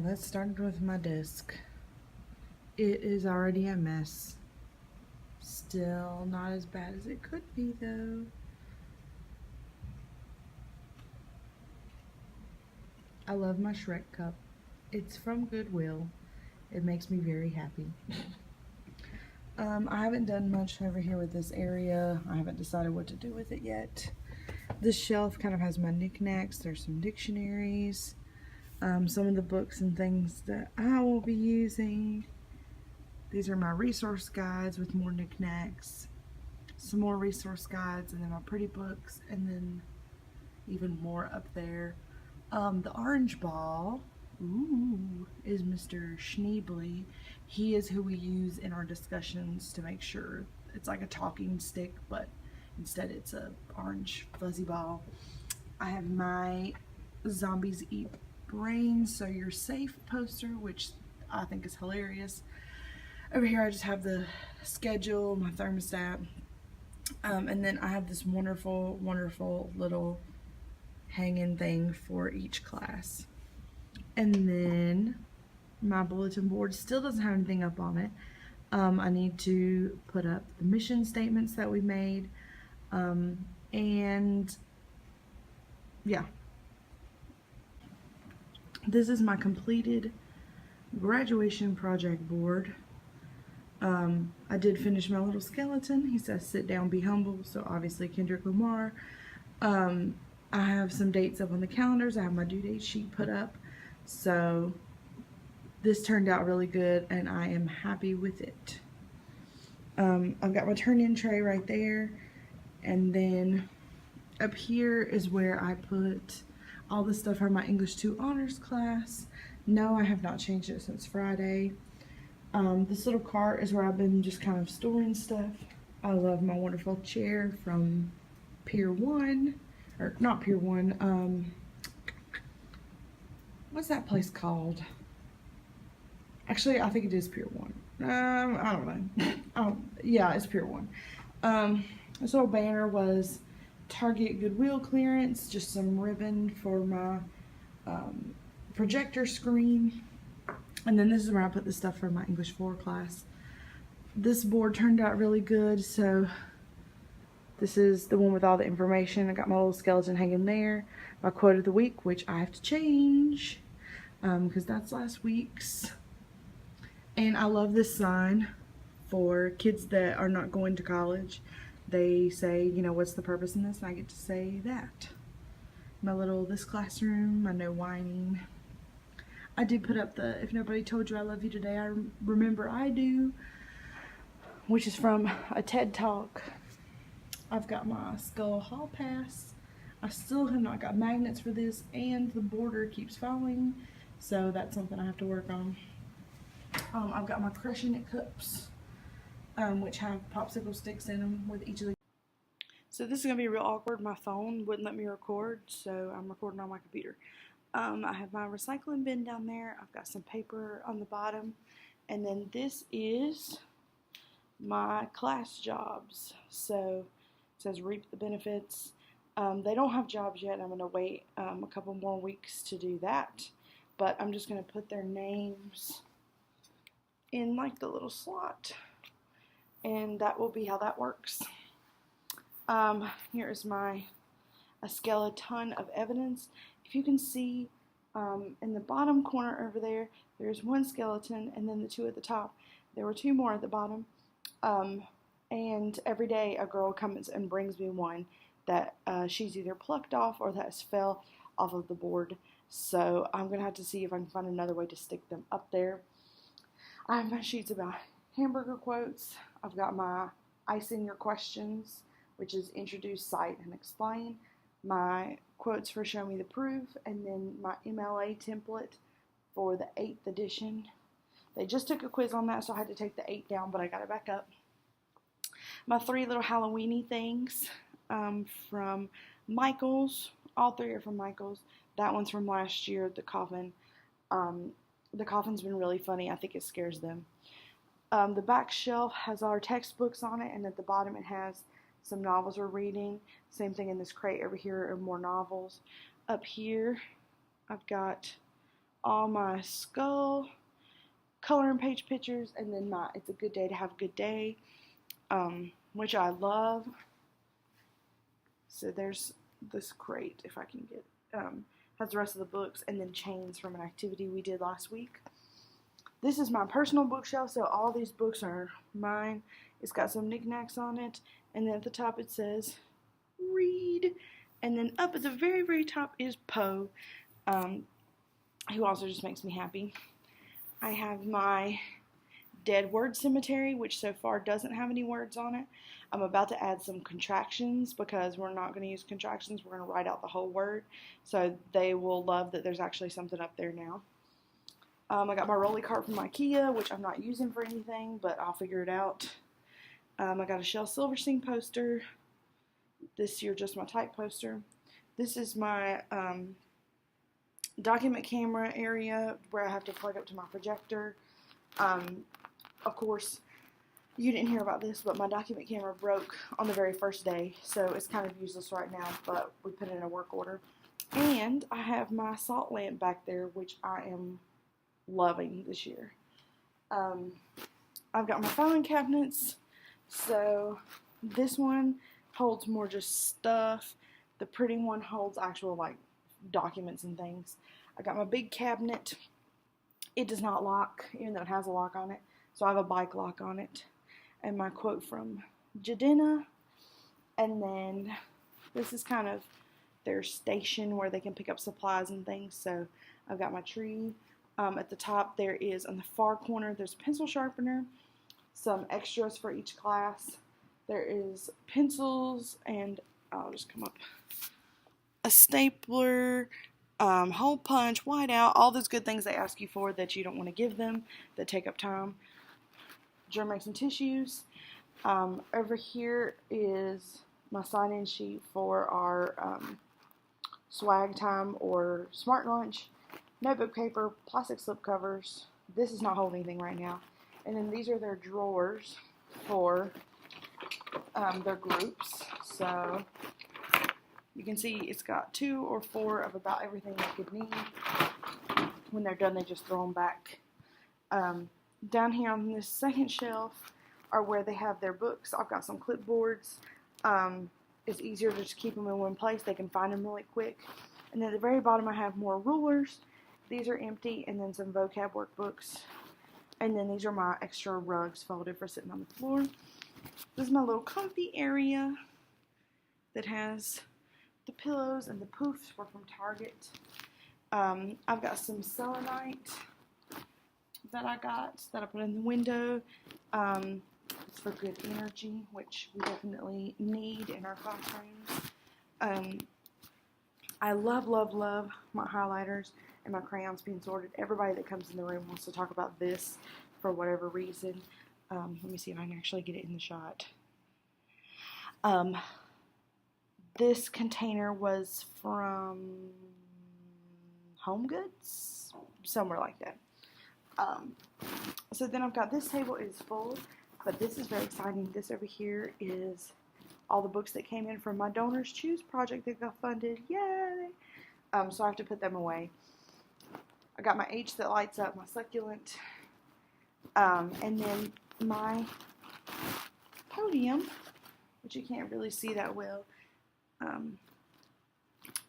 Let's start with my desk. It is already a mess. Still not as bad as it could be, though. I love my Shrek cup. It's from Goodwill. It makes me very happy. I haven't done much over here with this area. I haven't decided what to do with it yet. This shelf kind of has my knickknacks. There's some dictionaries, some of the books and things that I will be using. These are my resource guides with more knickknacks, some more resource guides, and then my pretty books, and then even more up there. The orange ball, is Mr. Schneebly. He is who we use in our discussions to make sure it's like a talking stick, but instead it's a orange fuzzy ball. I have my Zombies Eat Brains, So You're Safe poster, which I think is hilarious. Over here I just have the schedule, my thermostat, and then I have this wonderful, wonderful little hanging thing for each class. And then my bulletin board still doesn't have anything up on it. I need to put up the mission statements that we made, and yeah. This is my completed graduation project board. I did finish my little skeleton. He says sit down, be humble, so obviously Kendrick Lamar. I have some dates up on the calendars. I have my due date sheet put up, so this turned out really good and I am happy with it. I've got my turn-in tray right there, and then up here is where I put all the stuff from my English 2 honors class. No, I have not changed it since Friday. This little cart is where I've been just kind of storing stuff. I love my wonderful chair from Pier 1, or not Pier 1, what's that place called? Actually, I think it is Pier 1. I don't know. Yeah, it's Pier 1. This little banner was Target Goodwill clearance, just some ribbon for my projector screen. And then this is where I put the stuff for my English 4 class. This board turned out really good, so this is the one with all the information. I got my little skeleton hanging there. My quote of the week, which I have to change, because that's last week's. And I love this sign for kids that are not going to college. They say, you know, what's the purpose in this? And I get to say that. My little this classroom, my no whining. I did put up the If Nobody Told You I Love You Today, I Remember I Do, which is from a TED Talk. I've got my Skull Hall Pass. I still have not got magnets for this, and the border keeps falling, so that's something I have to work on. I've got my Crushing It cups, which have popsicle sticks in them with each of the. So this is going to be real awkward. My phone wouldn't let me record, so I'm recording on my computer. I have my recycling bin down there. I've got some paper on the bottom. And then this is my class jobs. So it says reap the benefits. They don't have jobs yet. I'm going to wait a couple more weeks to do that. But I'm just going to put their names in like the little slot. And that will be how that works. Here is a skeleton of evidence. If you can see in the bottom corner over there, there's one skeleton and then the 2 at the top. There were 2 more at the bottom. And every day a girl comes and brings me one that she's either plucked off or that has fell off of the board. So I'm going to have to see if I can find another way to stick them up there. I have my sheets about hamburger quotes. I've got my icing your questions, which is introduce, cite, and explain. My quotes for Show Me the Proof, and then my MLA template for the 8th edition. They just took a quiz on that, so I had to take the 8 down, but I got it back up. My 3 little Halloweeny things from Michaels. All 3 are from Michaels. That one's from last year, the coffin. The coffin's been really funny. I think it scares them. The back shelf has our textbooks on it, and at the bottom it has some novels we're reading. Same thing in this crate over here are more novels. Up here, I've got all my skull coloring page pictures, and then my It's a Good Day to Have a Good Day, which I love. So there's this crate, if I can get, has the rest of the books, and then chains from an activity we did last week. This is my personal bookshelf, so all these books are mine. It's got some knickknacks on it, and then at the top it says, read. And then up at the very, very top is Poe, who also just makes me happy. I have my dead word cemetery, which so far doesn't have any words on it. I'm about to add some contractions because we're not going to use contractions. We're going to write out the whole word. So they will love that there's actually something up there now. I got my rolly cart from IKEA, which I'm not using for anything, but I'll figure it out. I got a Shel Silverstein poster. This year, just my type poster. This is my document camera area where I have to plug up to my projector. Of course, you didn't hear about this, but my document camera broke on the very first day, so it's kind of useless right now, but we put it in a work order. And I have my salt lamp back there, which I am loving this year. I've got my filing cabinets. So this one holds more just stuff. The pretty one holds actual like documents and things. I got my big cabinet. It does not lock, even though it has a lock on it. So I have a bike lock on it. And my quote from Jadena. And then this is kind of their station where they can pick up supplies and things. So I've got my tree. At the top there is, on the far corner, there's a pencil sharpener. Some extras for each class. There is pencils and, I'll just come up, a stapler, hole punch, whiteout, all those good things they ask you for that you don't want to give them, that take up time. Germ-X and tissues. Over here is my sign-in sheet for our swag time or smart lunch. Notebook paper, plastic slip covers. This is not holding anything right now. And then these are their drawers for their groups. So you can see it's got 2 or 4 of about everything they could need. When they're done, they just throw them back. Down here on this second shelf are where they have their books. I've got some clipboards. It's easier to just keep them in one place. They can find them really quick. And then at the very bottom I have more rulers. These are empty, and then some vocab workbooks. And then these are my extra rugs folded for sitting on the floor. This is my little comfy area that has the pillows, and the poofs were from Target. I've got some selenite that I got that I put in the window. It's for good energy, which we definitely need in our classrooms. I love, love, love my highlighters and my crayons being sorted. Everybody that comes in the room wants to talk about this for whatever reason. Let me see if I can actually get it in the shot. This container was from Home Goods, somewhere like that. So then I've got this table is full, but this is very exciting. This over here is all the books that came in from my Donors Choose project that got funded. Yay! So I have to put them away. I got my H that lights up, my succulent, and then my podium, which you can't really see that well.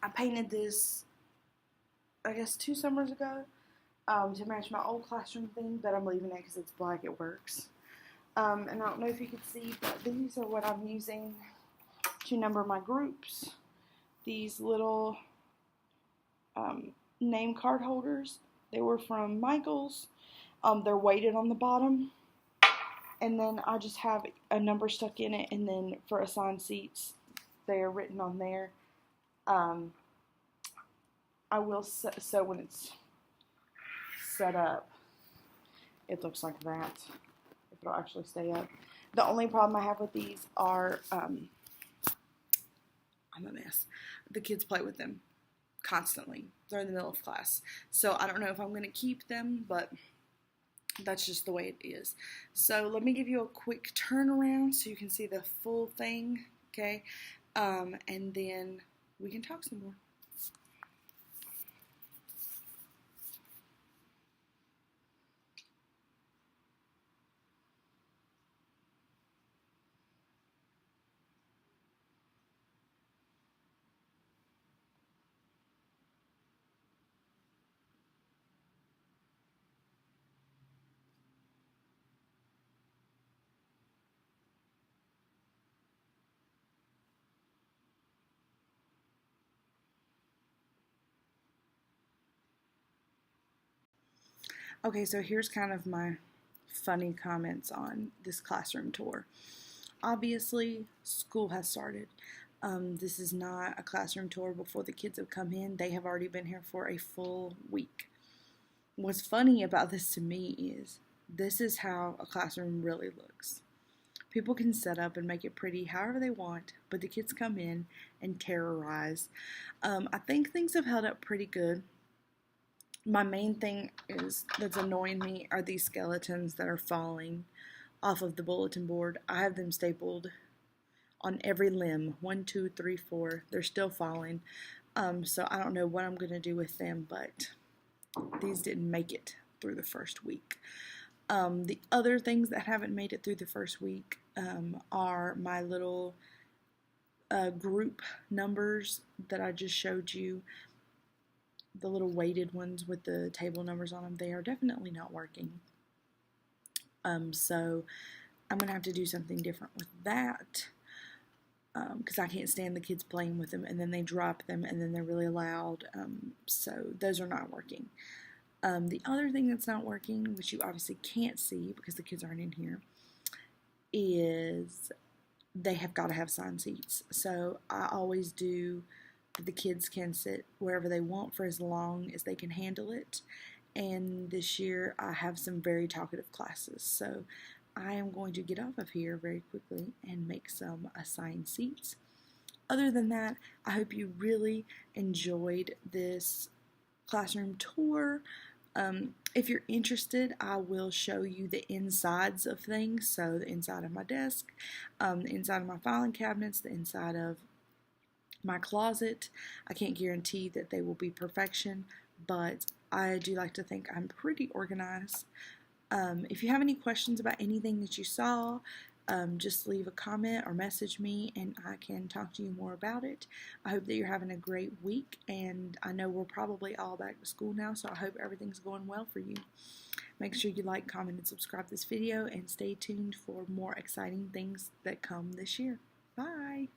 I painted this, I guess, 2 summers ago to match my old classroom theme, but I'm leaving it because it's black, it works. And I don't know if you can see, but these are what I'm using to number my groups. These little name card holders. They were from Michaels. They're weighted on the bottom. And then I just have a number stuck in it, and then for assigned seats, they are written on there. I will so when it's set up, it looks like that. If it'll actually stay up. The only problem I have with these are, I'm a mess. The kids play with them constantly. They're in the middle of class. So I don't know if I'm going to keep them, but that's just the way it is. So let me give you a quick turnaround so you can see the full thing, okay? And then we can talk some more. Okay, so here's kind of my funny comments on this classroom tour. Obviously, school has started. This is not a classroom tour before the kids have come in. They have already been here for a full week. What's funny about this to me is this is how a classroom really looks. People can set up and make it pretty however they want, but the kids come in and terrorize. I think things have held up pretty good. My main thing that's annoying me are these skeletons that are falling off of the bulletin board. I have them stapled on every limb. 1, 2, 3, 4. They're still falling. So I don't know what I'm going to do with them, but these didn't make it through the first week. The other things that haven't made it through the first week are my little group numbers that I just showed you. The little weighted ones with the table numbers on them, they are definitely not working. So I'm going to have to do something different with that because I can't stand the kids playing with them and then they drop them and then they're really loud. So those are not working. The other thing that's not working, which you obviously can't see because the kids aren't in here, is they have got to have assigned seats. So I always do the kids can sit wherever they want for as long as they can handle it. And this year I have some very talkative classes. So I am going to get off of here very quickly and make some assigned seats. Other than that, I hope you really enjoyed this classroom tour. If you're interested, I will show you the insides of things. So the inside of my desk, the inside of my filing cabinets, the inside of my closet. I can't guarantee that they will be perfection, but I do like to think I'm pretty organized. If you have any questions about anything that you saw, just leave a comment or message me and I can talk to you more about it. I hope that you're having a great week, and I know we're probably all back to school now, so I hope everything's going well for you. Make sure you like, comment, and subscribe this video, and stay tuned for more exciting things that come this year. Bye!